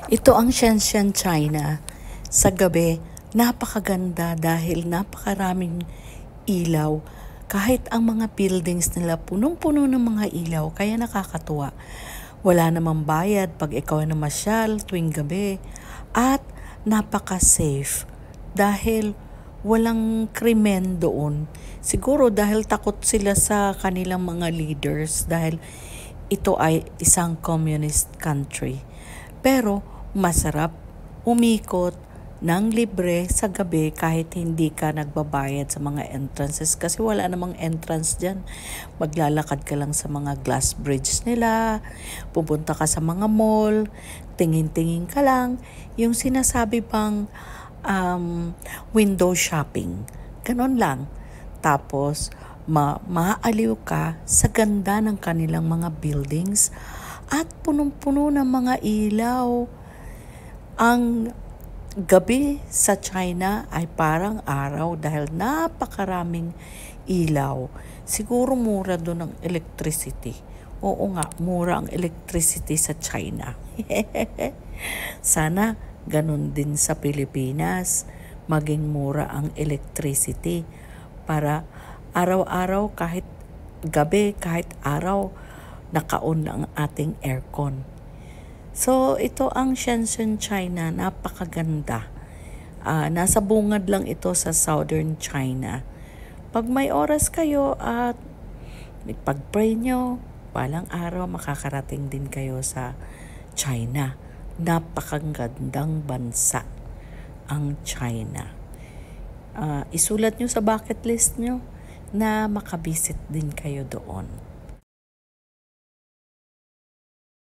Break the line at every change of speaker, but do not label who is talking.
Ito ang Shenzhen, China. Sa gabi, napakaganda dahil napakaraming ilaw. Kahit ang mga buildings nila punong-puno ng mga ilaw, kaya nakakatuwa. Wala namang bayad pag ikaw ay namasyal tuwing gabi. At napaka-safe dahil walang krimen doon. Siguro dahil takot sila sa kanilang mga leaders dahil ito ay isang communist country. Pero masarap umikot ng libre sa gabi kahit hindi ka nagbabayad sa mga entrances kasi wala namang entrance dyan. Maglalakad ka lang sa mga glass bridge nila, pupunta ka sa mga mall, tingin-tingin ka lang, yung sinasabi pang window shopping. Ganon lang. Tapos, maaaliw ka sa ganda ng kanilang mga buildings at punong-puno ng mga ilaw. Ang gabi sa China ay parang araw dahil napakaraming ilaw. Siguro mura doon ang electricity. Oo nga, mura ang electricity sa China. Sana ganun din sa Pilipinas, maging mura ang electricity para araw-araw kahit gabi, kahit araw, naka-on ang ating aircon. So, ito ang Shenzhen, China. Napakaganda. Nasa bungad lang ito sa southern China. Pag may oras kayo at pag-pray nyo, balang araw makakarating din kayo sa China. Napakagandang bansa ang China. Isulat nyo sa bucket list nyo na makabisit din kayo doon.